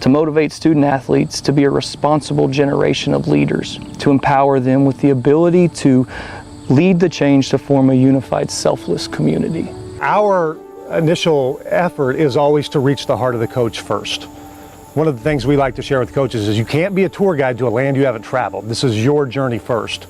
to motivate student athletes to be a responsible generation of leaders, to empower them with the ability to lead the change to form a unified, selfless community. Our initial effort is always to reach the heart of the coach first. One of the things we like to share with coaches is you can't be a tour guide to a land you haven't traveled. This is your journey first.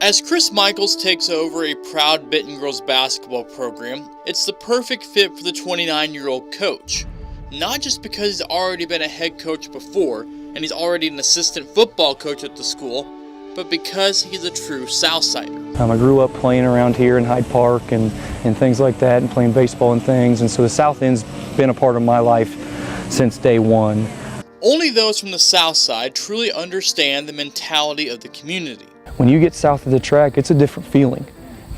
As Chris Michaels takes over a proud Benton girls basketball program, it's the perfect fit for the 29-year-old coach. Not just because he's already been a head coach before, and he's already an assistant football coach at the school, but because he's a true Southsider. I grew up playing around here in Hyde Park and things like that, and playing baseball and things, and so the South End's been a part of my life since day one. Only those from the South Side truly understand the mentality of the community. When you get south of the track, it's a different feeling.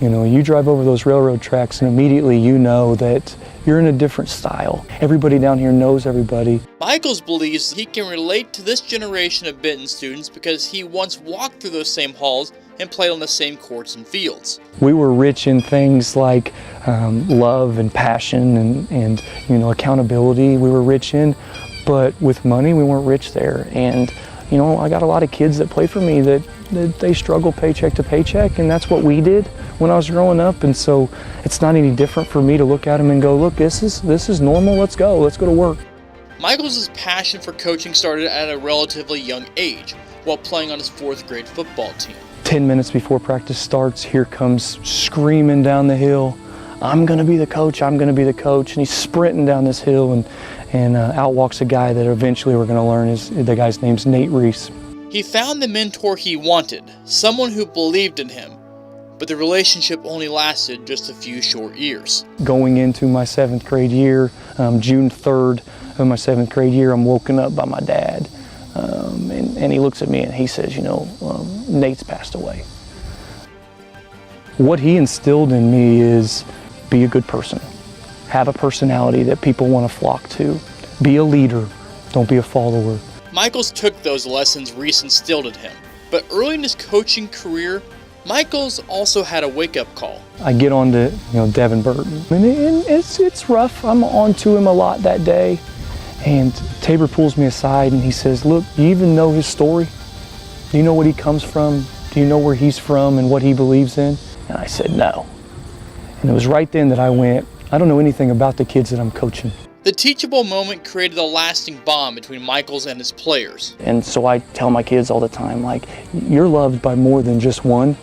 You know, you drive over those railroad tracks and immediately you know that you're in a different style. Everybody down here knows everybody. Michaels believes he can relate to this generation of Benton students because he once walked through those same halls and played on the same courts and fields. We were rich in things like love and passion and you know, accountability we were rich in, but with money we weren't rich there. And you know, I got a lot of kids that play for me that they struggle paycheck to paycheck, and that's what we did when I was growing up. And so it's not any different for me to look at them and go, look, this is normal, let's go to work. Michaels' passion for coaching started at a relatively young age while playing on his 4th grade football team. 10 minutes before practice starts, here comes screaming down the hill, I'm gonna be the coach, I'm gonna be the coach. And he's sprinting down this hill, and out walks a guy that eventually we're gonna learn the guy's name's Nate Reese. He found the mentor he wanted, someone who believed in him, but the relationship only lasted just a few short years. Going into my 7th grade year, June 3rd of my 7th grade year, I'm woken up by my dad. And he looks at me and he says, you know, Nate's passed away. What he instilled in me is be a good person. Have a personality that people want to flock to. Be a leader, don't be a follower. Michaels took those lessons Reese instilled in him, but early in his coaching career, Michaels also had a wake-up call. I get on to Devin Burton, and it's rough. I'm on to him a lot that day, and Tabor pulls me aside and he says, look, do you even know his story? Do you know what he comes from? Do you know where he's from and what he believes in? And I said, no. And it was right then that I went, I don't know anything about the kids that I'm coaching. The teachable moment created a lasting bond between Michaels and his players. And so I tell my kids all the time, like, you're loved by more than just one,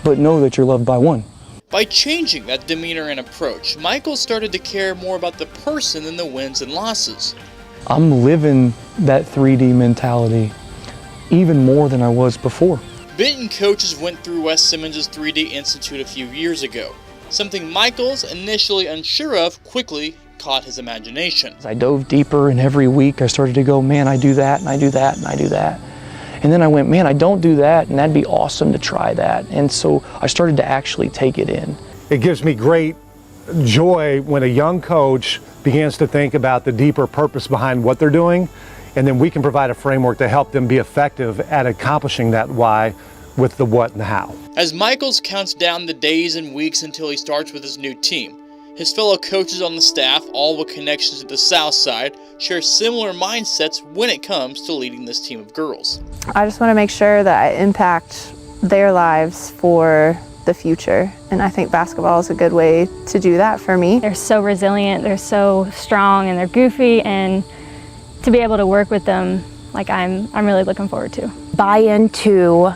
but know that you're loved by one. By changing that demeanor and approach, Michaels started to care more about the person than the wins and losses. I'm living that 3D mentality even more than I was before. Benton coaches went through Wes Simmons' 3D Institute a few years ago. Something Michaels, initially unsure of, quickly caught his imagination. As I dove deeper, and every week I started to go, man, I do that, and I do that, and I do that. And then I went, man, I don't do that, and that'd be awesome to try that. And so I started to actually take it in. It gives me great joy when a young coach begins to think about the deeper purpose behind what they're doing, and then we can provide a framework to help them be effective at accomplishing that why with the what and the how. As Michaels counts down the days and weeks until he starts with his new team, his fellow coaches on the staff, all with connections to the South Side, share similar mindsets when it comes to leading this team of girls. I just want to make sure that I impact their lives for the future, and I think basketball is a good way to do that for me. They're so resilient, they're so strong, and they're goofy, and to be able to work with them, like I'm really looking forward to. Buy into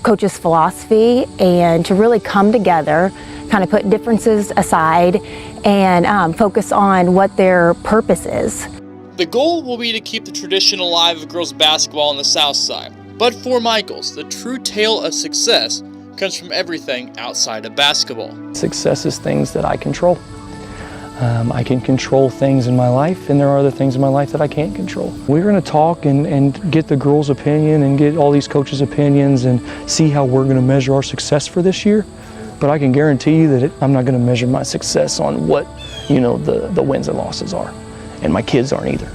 coach's philosophy and to really come together, kind of put differences aside and focus on what their purpose is. The goal will be to keep the tradition alive of girls basketball on the South Side. But for Michaels, the true tale of success comes from everything outside of basketball. Success is things that I control. I can control things in my life, and there are other things in my life that I can't control. We're going to talk and get the girls' opinion and get all these coaches' opinions and see how we're going to measure our success for this year. But I can guarantee you that I'm not going to measure my success on what, the wins and losses are. And my kids aren't either.